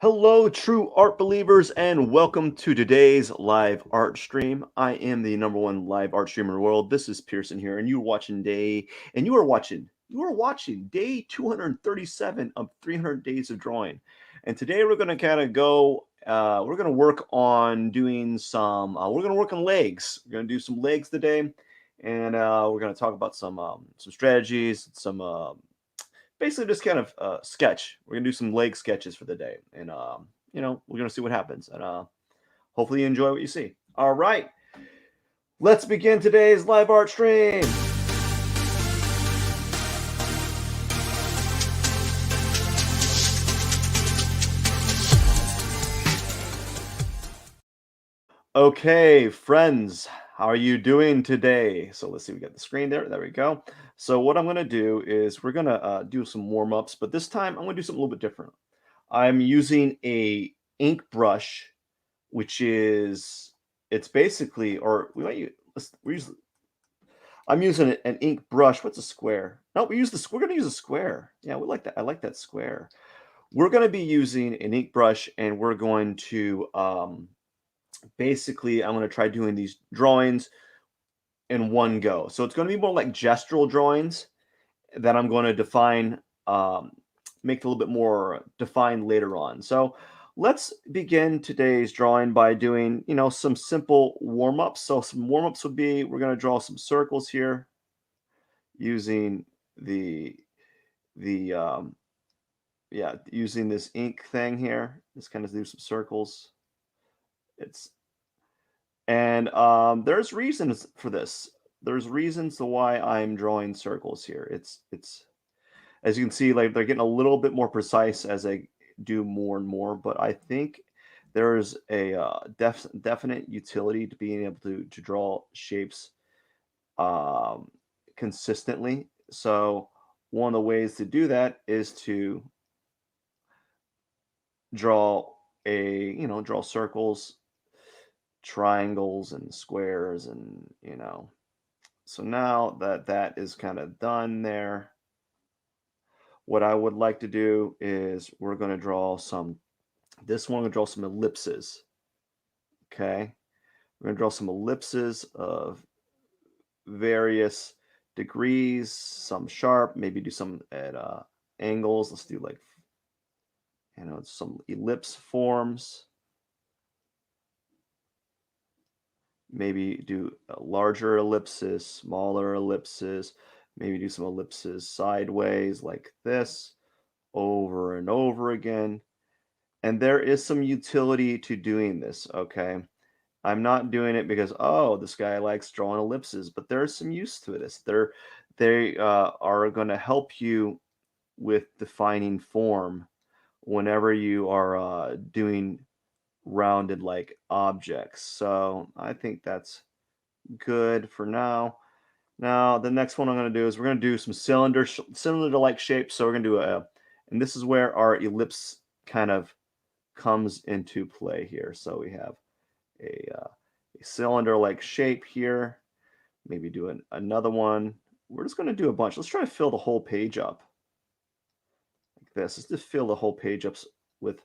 Hello, true art believers, and welcome to today's live art stream. I am the number one live art streamer in the world. This is Pierson here, and you are watching day 237 of 300 days of drawing. And today we're going to kind of go. We're going to work on doing some. We're going to work on legs. We're going to do some legs today, and we're going to talk about some strategies, some basically just kind of sketch. We're gonna do some leg sketches for the day, and we're gonna see what happens, and hopefully you enjoy what you see. All right, let's begin today's live art stream. Okay, friends, how are you doing today? So let's see, we got the screen there. There we go. So what I'm gonna do is we're gonna do some warm ups, but this time I'm gonna do something a little bit different. I'm using a ink brush, which is it's basically, or we might use we use I'm using an ink brush. What's a square? No, we're gonna use a square. Yeah, we like that. I like that square. We're gonna be using an ink brush, and we're going to basically I'm gonna try doing these drawings in one go. So it's gonna be more like gestural drawings that I'm going to define, um, make a little bit more defined later on. So let's begin today's drawing by doing, some simple warm-ups. So some warm-ups would be, we're going to draw some circles here using the yeah, using this ink thing here. Just kind of do some circles. It's and there's reasons for this. There's reasons to why I'm drawing circles here. It's as you can see, like they're getting a little bit more precise as I do more and more. But I think there's a definite utility to being able to draw shapes um, consistently. So one of the ways to do that is to draw draw circles, triangles, and squares, and So now that that is kind of done there, what I would like to do is we're going to draw some. This one, we're going to draw some ellipses. Okay. We're going to draw some ellipses of various degrees, some sharp, maybe do some at angles. Let's do like, some ellipse forms. Maybe do larger ellipses, smaller ellipses. Maybe do some ellipses sideways like this over and over again. And there is some utility to doing this, okay? I'm not doing it because, oh, this guy likes drawing ellipses, but there's some use to this. They are going to help you with defining form whenever you are doing rounded like objects. So I think that's good for now. Now the next one I'm going to do is we're going to do some cylinder like shapes. So we're going to do and this is where our ellipse kind of comes into play here. So we have a cylinder-like shape here. Maybe do another one. We're just going to do a bunch. Let's try to fill the whole page up like this. Let's just fill the whole page up with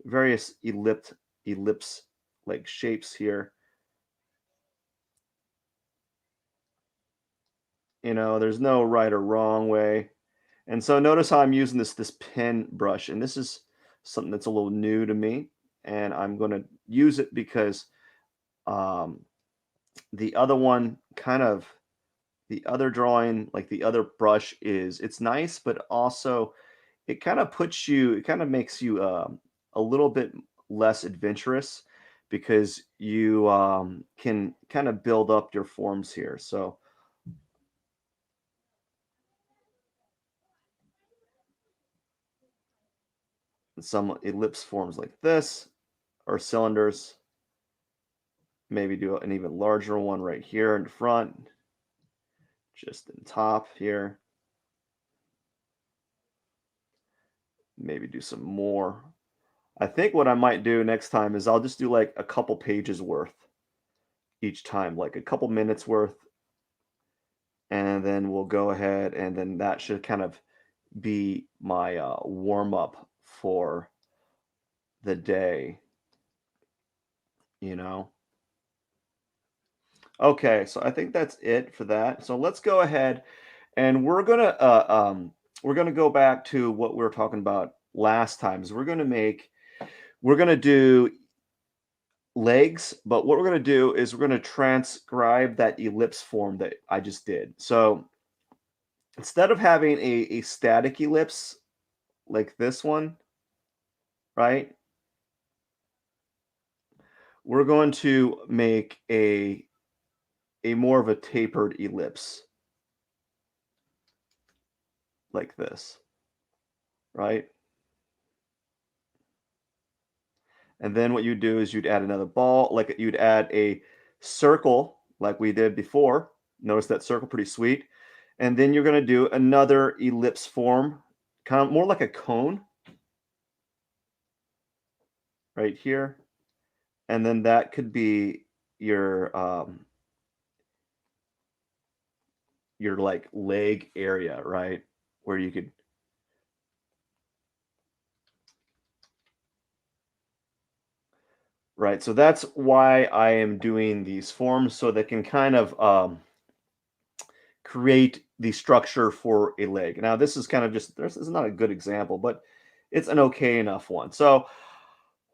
various ellipse-like shapes here. There's no right or wrong way. And so notice how I'm using this pen brush, and this is something that's a little new to me, and I'm going to use it because um, the other one the other drawing, like the other brush it's nice, but also it kind of makes you a little bit less adventurous because you can kind of build up your forms here. So some ellipse forms like this or cylinders. Maybe do an even larger one right here in front, just in top here. Maybe do some more. I think what I might do next time is I'll just do like a couple pages worth each time, like a couple minutes worth, and then we'll go ahead and then that should kind of be my warm up for the day, you know? Okay, so I think that's it for that. So let's go ahead and we're gonna go back to what we were talking about last time. Is we're gonna do legs, but what we're gonna do is we're gonna transcribe that ellipse form that I just did. So instead of having a static ellipse like this one, right? We're going to make a more of a tapered ellipse like this, right? And then what you do is you'd add another ball, like you'd add a circle like we did before. Notice that circle, pretty sweet. And then you're going to do another ellipse form, kind of more like a cone right here. And then that could be your like leg area, right? Where you could, right? So that's why I am doing these forms so they can kind of create the structure for a leg. Now, this is kind of just this is not a good example, but it's an okay enough one. So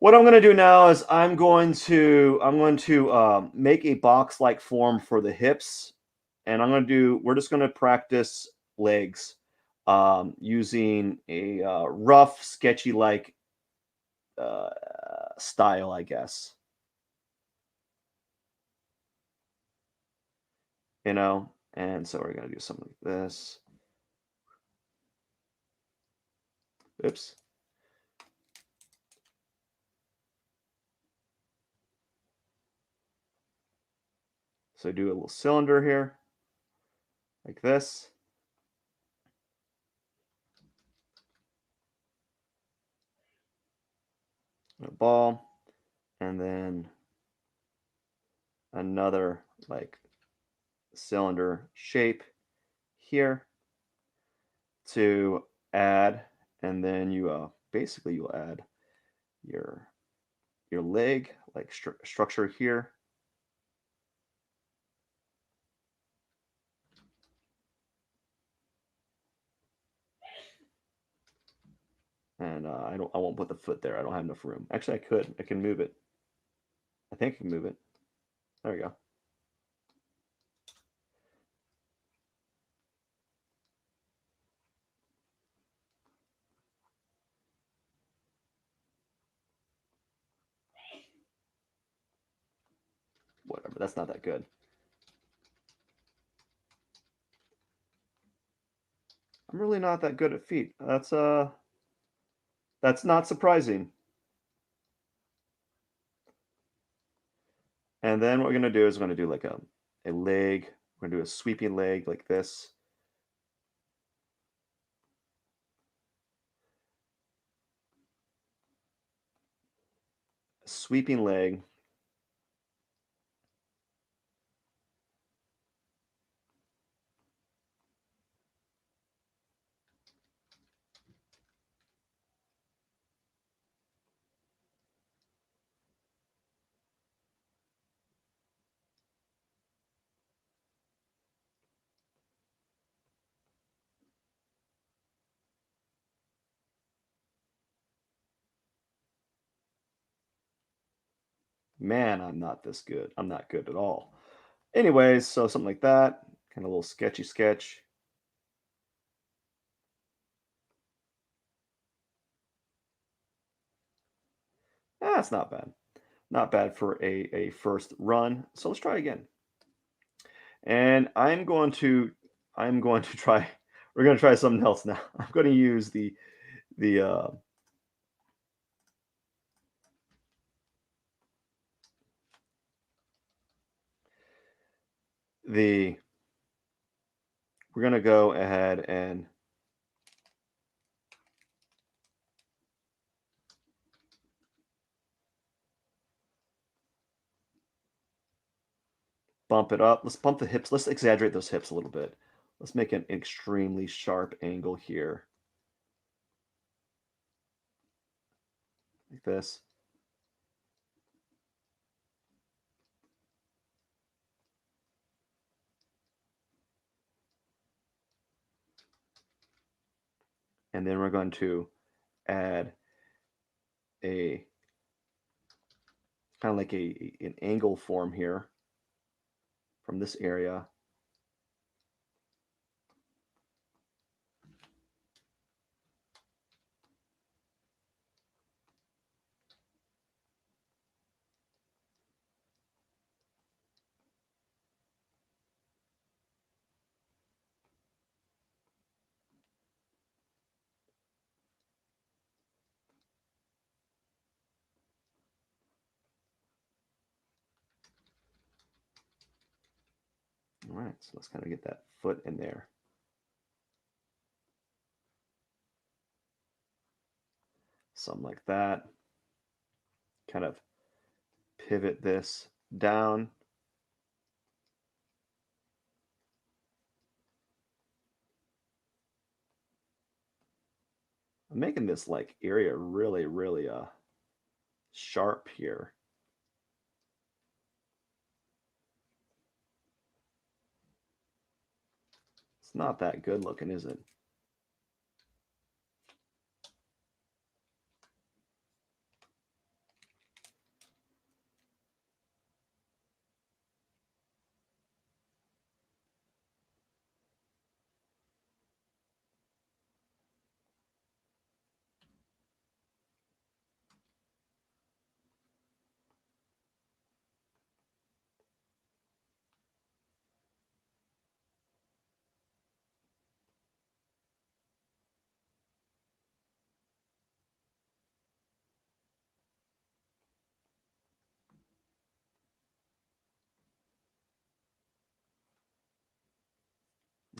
what I'm going to do now is I'm going to make a box-like form for the hips, and we're just going to practice legs using a rough, sketchy like uh, style, I guess. You know, and so we're going to do something like this. Oops. So do a little cylinder here, like this. A ball, and then another like cylinder shape here to add, and then you basically you'll add your your leg like structure here. And I won't put the foot there. I don't have enough room. Actually, I can move it. I think I can move it. There we go. Whatever. That's not that good. I'm really not that good at feet. That's not surprising. And then what we're gonna do is we're gonna do like a leg. We're gonna do a sweeping leg like this. Sweeping leg. Man, I'm not this good. I'm not good at all. Anyways, so something like that, kind of a little sketchy sketch. That's not bad. Not bad for a first run. So let's try again. And I'm going to try we're going to try something else now. I'm going to use the the we're going to go ahead and bump it up. Let's bump the hips. Let's exaggerate those hips a little bit. Let's make an extremely sharp angle here. Like this. And then we're going to add a kind of like an angle form here from this area. All right, so let's kind of get that foot in there. Something like that. Kind of pivot this down. I'm making this like area really, really sharp here. It's not that good looking, is it?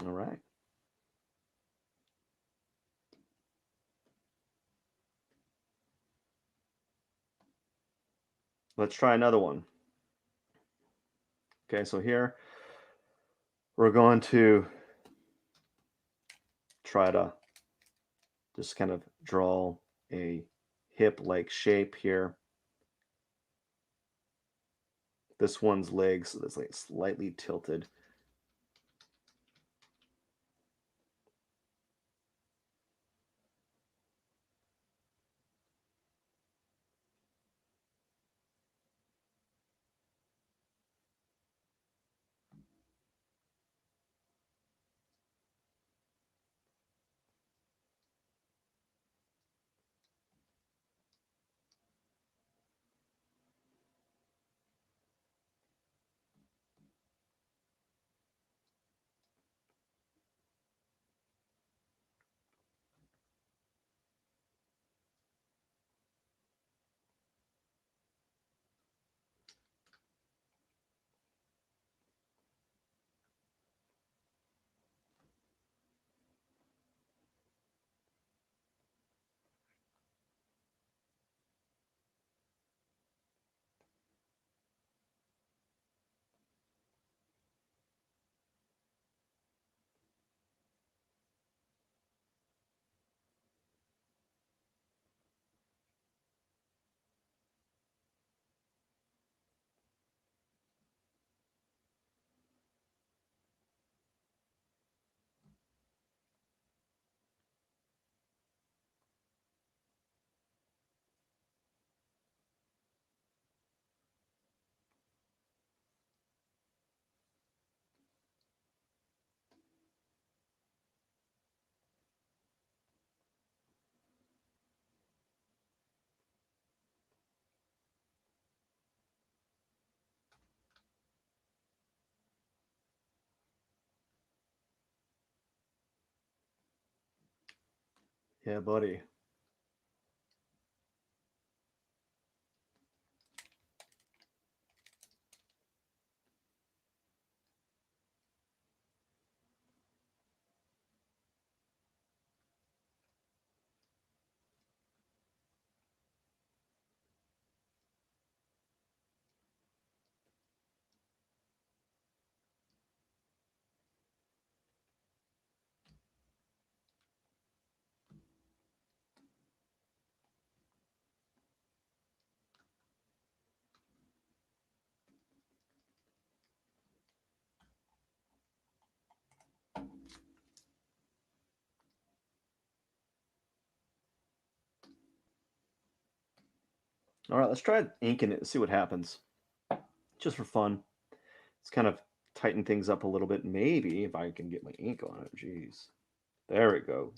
All right. Let's try another one. Okay, so here we're going to try to just kind of draw a hip-like shape here. This one's legs, so that's like slightly tilted. Yeah, buddy. All right, let's try inking it and see what happens. Just for fun. Let's kind of tighten things up a little bit. Maybe if I can get my ink on it. Jeez. There we go.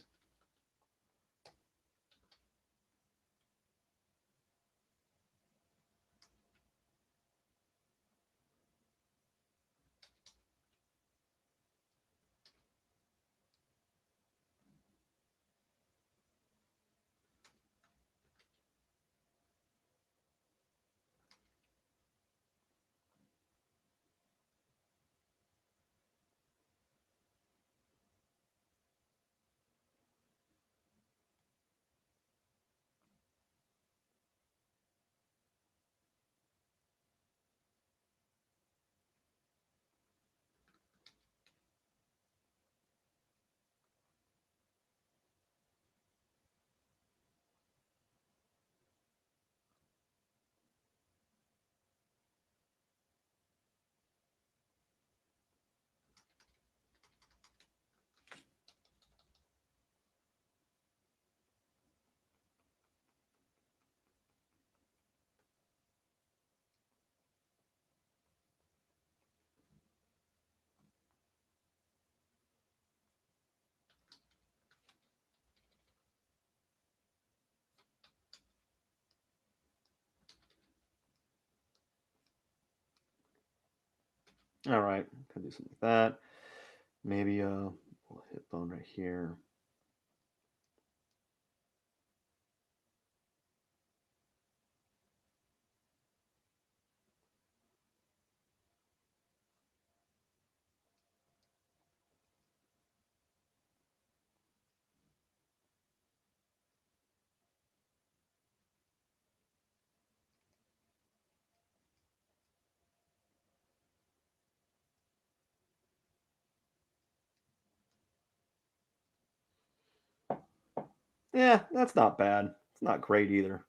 All right, can do something like that. Maybe a hip bone right here. Yeah, that's not bad. It's not great either.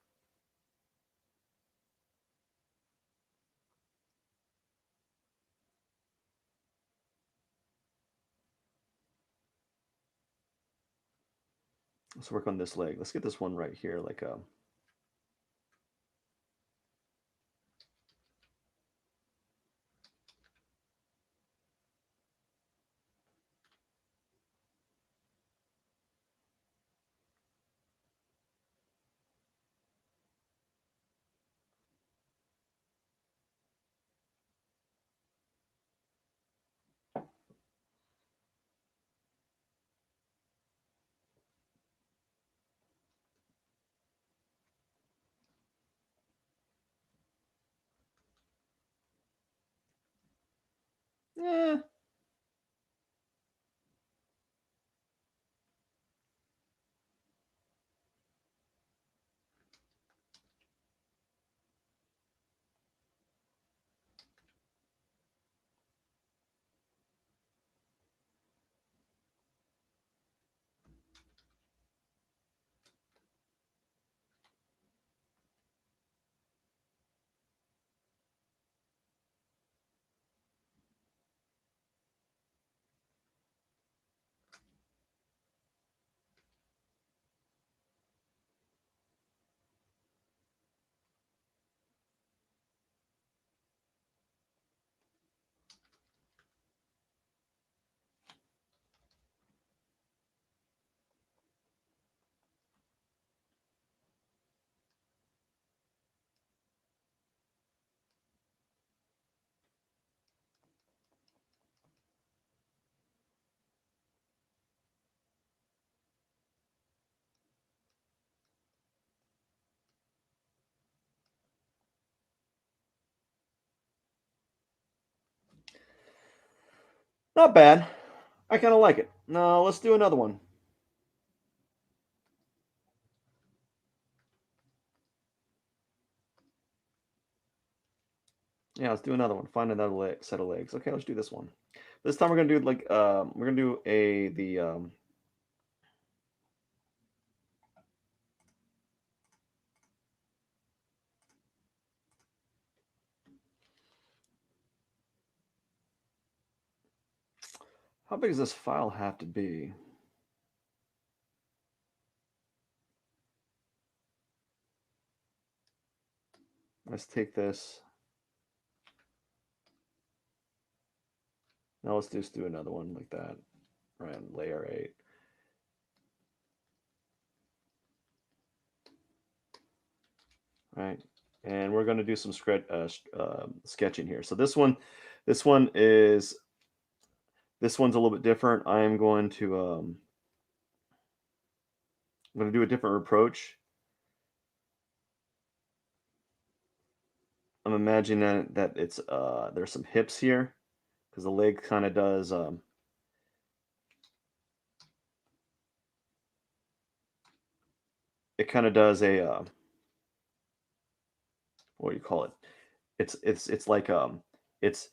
Let's work on this leg. Let's get this one right here, like a. Eh, not bad. I kind of like it. No, let's do another one. Yeah, let's do another one. Find another set of legs. Okay, let's do this one. This time we're gonna do like we're gonna do a the how big does this file have to be? Let's take this. Now let's just do another one like that. Right, layer 8. Right, and we're going to do some sketching here. So this one's a little bit different. I'm going to do a different approach. I'm imagining that it's there's some hips here because the leg kind of does it kind of does a what do you call it? It's like it's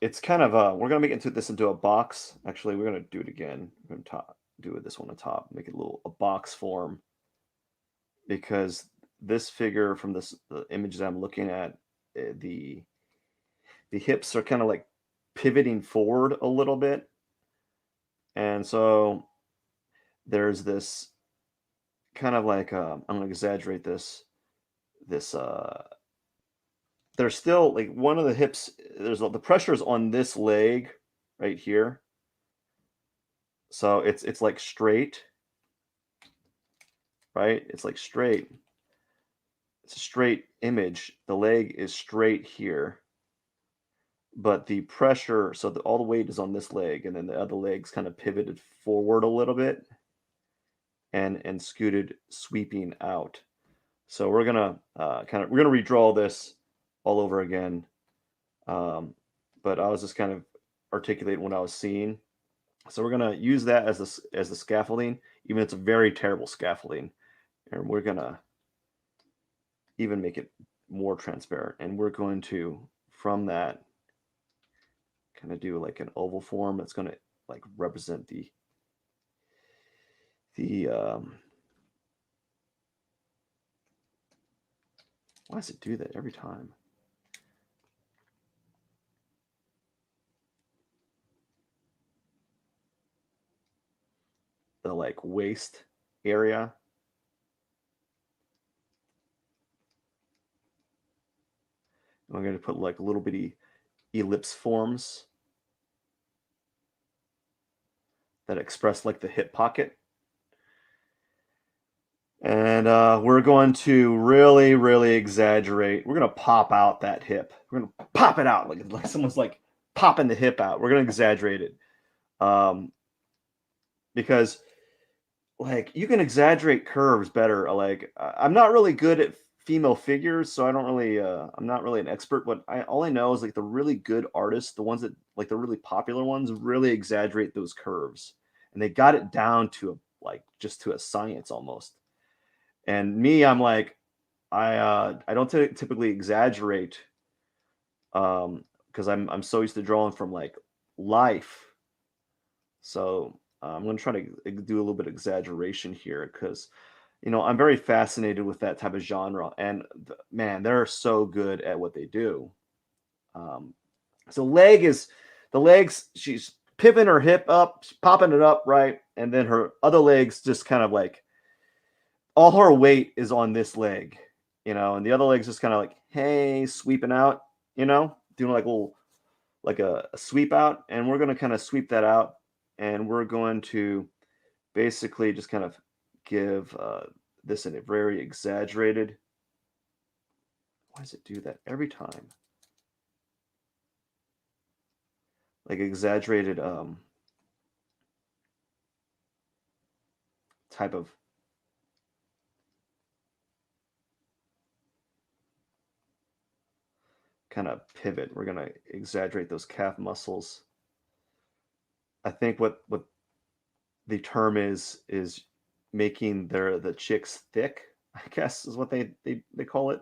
it's kind of we're gonna make this into a box. Actually, we're gonna do it again. We're gonna do this one on top, make it a box form because this figure from the image that I'm looking at, the hips are kind of like pivoting forward a little bit, and so there's this kind of like I'm gonna exaggerate this there's still like one of the hips, there's the pressure is on this leg right here, so it's like straight, right? It's like straight. It's a straight image. The leg is straight here, but the pressure, so all the weight is on this leg, and then the other leg's kind of pivoted forward a little bit and scooted, sweeping out. So we're gonna we're gonna redraw this all over again. But I was just kind of articulating what I was seeing. So we're gonna use that as the scaffolding, even if it's a very terrible scaffolding, and we're gonna even make it more transparent. And we're going to, from that, kind of do like an oval form that's going to like represent the why does it do that every time? The like waist area. I'm going to put like little bitty ellipse forms that express like the hip pocket. And we're going to really, really exaggerate. We're going to pop out that hip. We're going to pop it out like someone's like popping the hip out. We're going to exaggerate it. Because like you can exaggerate curves better. Like I'm not really good at female figures, so I don't really I'm not really an expert, but all I know is like the really good artists, the ones that like the really popular ones really exaggerate those curves. And they got it down to like just to a science almost. And me, I'm like I don't typically exaggerate because I'm so used to drawing from like life. So I'm going to try to do a little bit of exaggeration here because, I'm very fascinated with that type of genre. And man, they're so good at what they do. Um, so the legs, she's pivoting her hip up, popping it up, right? And then her other legs just kind of like, all her weight is on this leg, and the other leg's just kind of like, hey, sweeping out, doing like a little, like a sweep out. And we're going to kind of sweep that out. And we're going to basically just kind of give this in a very exaggerated. Why does it do that every time? Like exaggerated type of kind of pivot. We're gonna exaggerate those calf muscles. I think what the term is making the chicks thick, I guess is what they call it.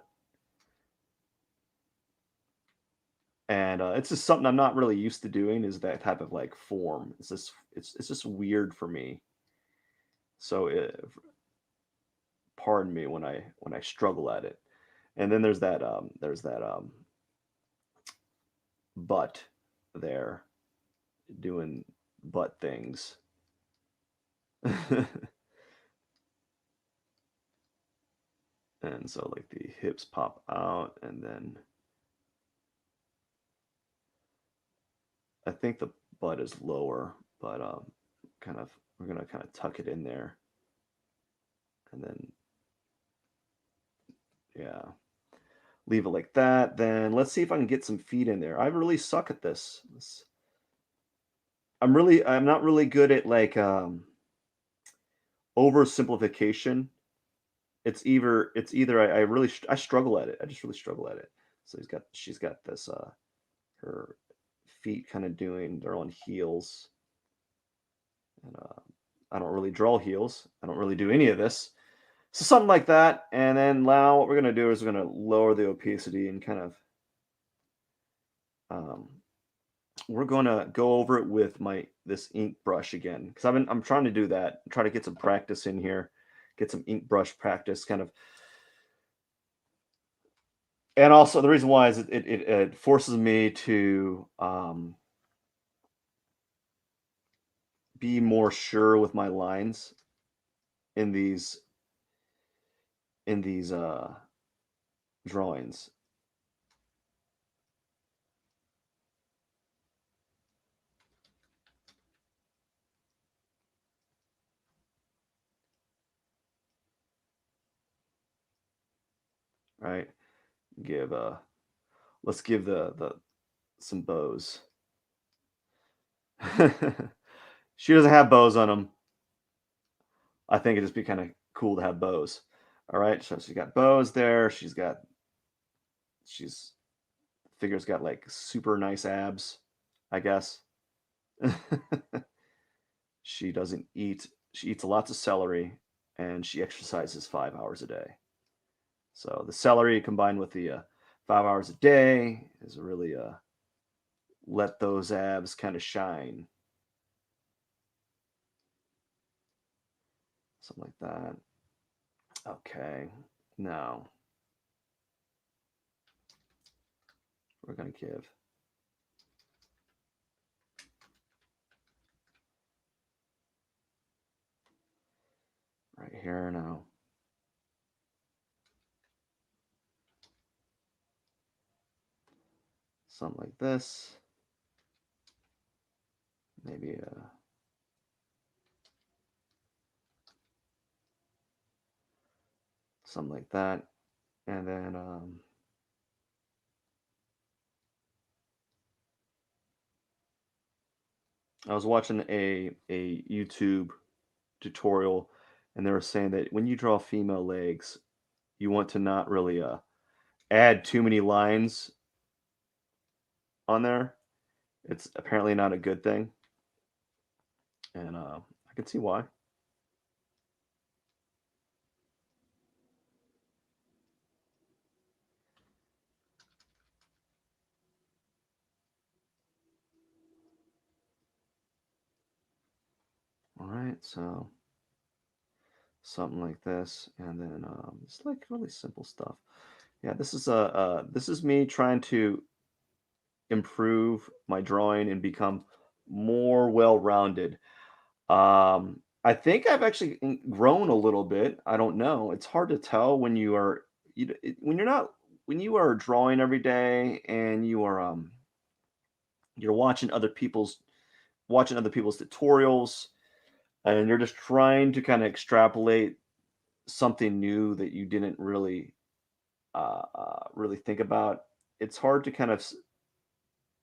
And it's just something I'm not really used to doing, is that type of like form. It's just weird for me. So pardon me when I struggle at it. And then there's that butt there doing butt things. And so like the hips pop out, and then I think the butt is lower, but kind of we're gonna kind of tuck it in there, and then yeah, leave it like that. Then let's see if I can get some feet in there. I really suck at this. I'm not really good at like oversimplification. It's either I really I struggle at it. I just really struggle at it. So she's got this her feet kind of doing their own heels, and I don't really draw heels. I don't really do any of this. So something like that. And then now what we're gonna do is we're gonna lower the opacity and kind of um, we're gonna go over it with my this ink brush again because I'm trying to do that. Try to get some practice in here, get some ink brush practice, kind of. And also the reason why is it forces me to be more sure with my lines in these drawings, right? Give let's give the some bows. She doesn't have bows on them. I think it'd just be kind of cool to have bows. All right, so she got bows there. She's figure's got like super nice abs, I guess. She doesn't eat. She eats lots of celery, and she exercises 5 hours a day. So the celery combined with the 5 hours a day is really let those abs kind of shine, something like that. Okay, now we're gonna give right here now. Something like this. Maybe something like that. And then I was watching a YouTube tutorial, and they were saying that when you draw female legs, you want to not really add too many lines on there. It's apparently not a good thing, and I can see why. All right, so something like this, and then it's like really simple stuff. Yeah, this is me trying to improve my drawing and become more well-rounded. I think I've actually grown a little bit. I don't know. It's hard to tell when you are when you're not when you are drawing every day and you are you're watching other people's tutorials, and you're just trying to kind of extrapolate something new that you didn't really think about. It's hard to kind of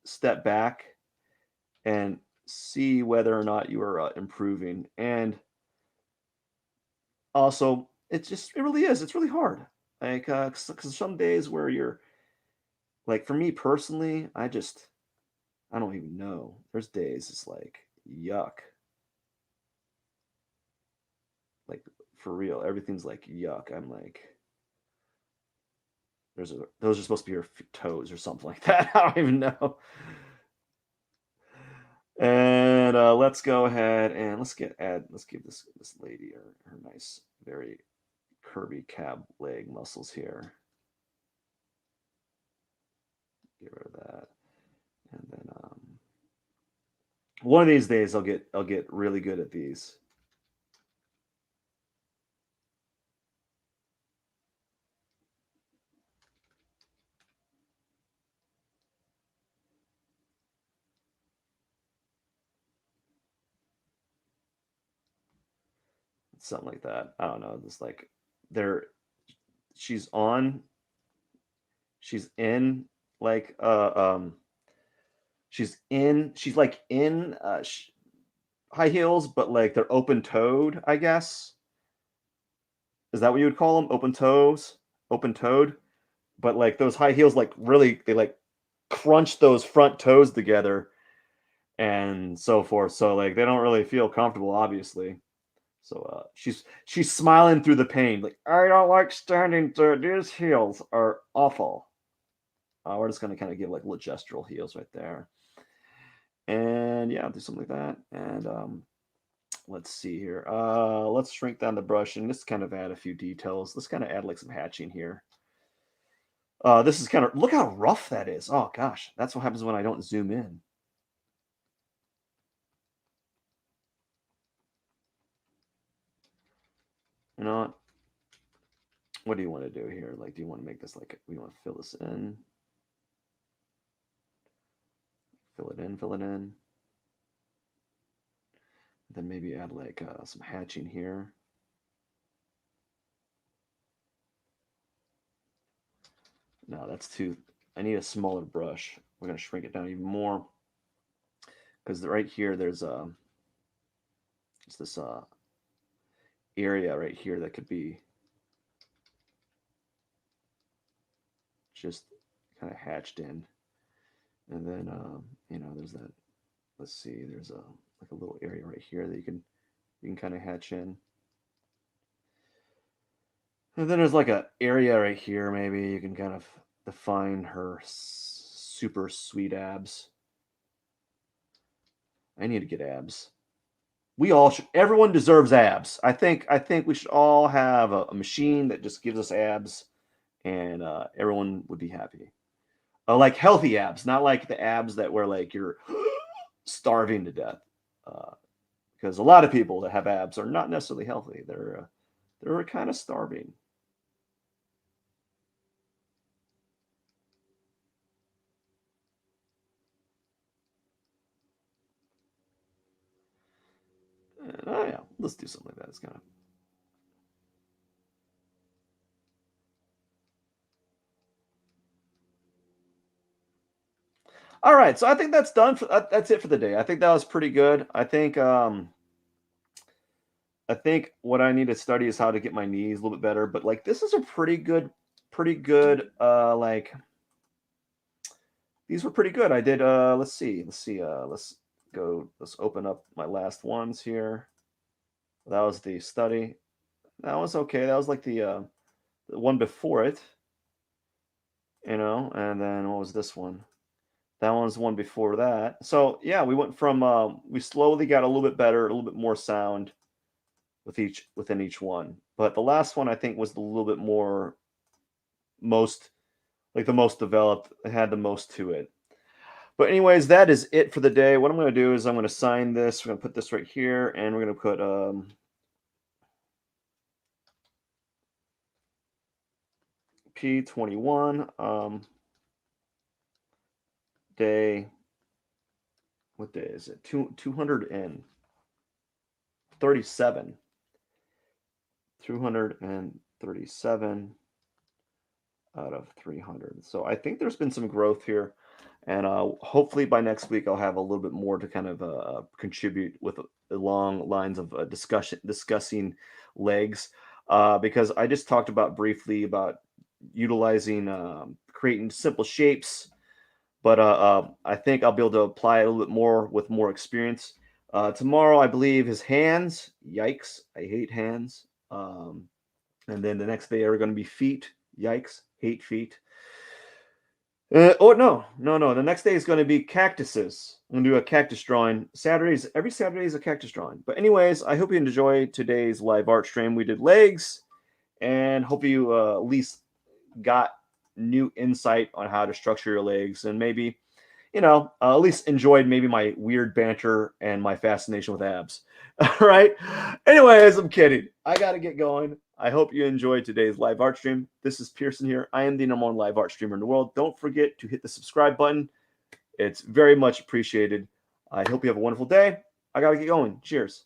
step back and see whether or not you are improving. And also, it really is. It's really hard. Like, because some days where you're like, for me personally, I don't even know. There's days it's like, yuck. Like, for real, everything's like, yuck. I'm like, those are supposed to be your toes or something like that. I don't even know. And let's go ahead and let's give this lady her nice, very curvy cab leg muscles here. Get rid of that, and then one of these days I'll get really good at these. something like that. I don't know. Just like they're she's on, she's in like she's like in high heels, but like they're open toed, I guess. Is that what you would call them? Open toes, open toed. But like those high heels, like really, they like crunch those front toes together and so forth. So like they don't really feel comfortable, obviously. So she's smiling through the pain, like I don't like standing there. These heels are awful. We're just gonna kind of give like little gestural heels right there, and yeah, do something like that. And let's see here. Let's shrink down the brush and just kind of add a few details. Let's kind of add like some hatching here. This is kind of look how rough that is. Oh gosh, that's what happens when I don't zoom in. You know what? What do you want to do here? Like, do you want to make this like we want to fill this in? Fill it in, fill it in. Then maybe add like some hatching here. No, that's too. I need a smaller brush. We're gonna shrink it down even more because right here there's this area right here that could be just kind of hatched in, and then there's that. Let's see, there's a like a little area right here that you can kind of hatch in. And then there's like a area right here, maybe you can kind of define her super sweet abs. I need to get abs. We all should. Everyone deserves abs. I think we should all have a machine that just gives us abs, and everyone would be happy. Like healthy abs, not like the abs that were like you're starving to death. Because a lot of people that have abs are not necessarily healthy. They're kind of starving. Oh yeah, let's do something like that. It's kind of all right. So I think that's done. That's it for the day. I think that was pretty good. I think what I need to study is how to get my knees a little bit better. But like this is a pretty good. Like these were pretty good. I did. Let's see. Let's open up my last ones here. That was the study. That was okay. That was like the one before it, and then what was this one? That one's the one before that. So yeah, we went from we slowly got a little bit better, a little bit more sound within each one. But the last one I think was a little bit more most like the most developed. It had the most to it. But anyways, that is it for the day. What I'm going to do is I'm going to sign this. We're going to put this right here, and we're going to put P21 day. What day is it? 237. 237 out of 300. So I think there's been some growth here. And hopefully by next week, I'll have a little bit more to kind of contribute with along lines of discussing legs. Because I just talked about briefly about utilizing creating simple shapes, but I think I'll be able to apply it a little bit more with more experience. Tomorrow, I believe his hands. Yikes! I hate hands. And then the next day are going to be feet. Yikes! Hate feet. Oh no, no, no! The next day is going to be cactuses. I'm gonna do a cactus drawing. Every Saturday is a cactus drawing. But anyways, I hope you enjoyed today's live art stream. We did legs, and hope you at least got new insight on how to structure your legs, and maybe at least enjoyed maybe my weird banter and my fascination with abs. All right. Anyways, I'm kidding. I got to get going. I hope you enjoyed today's live art stream. This is Pierson here. I am the #1 live art streamer in the world. Don't forget to hit the subscribe button. It's very much appreciated. I hope you have a wonderful day. I got to get going. Cheers.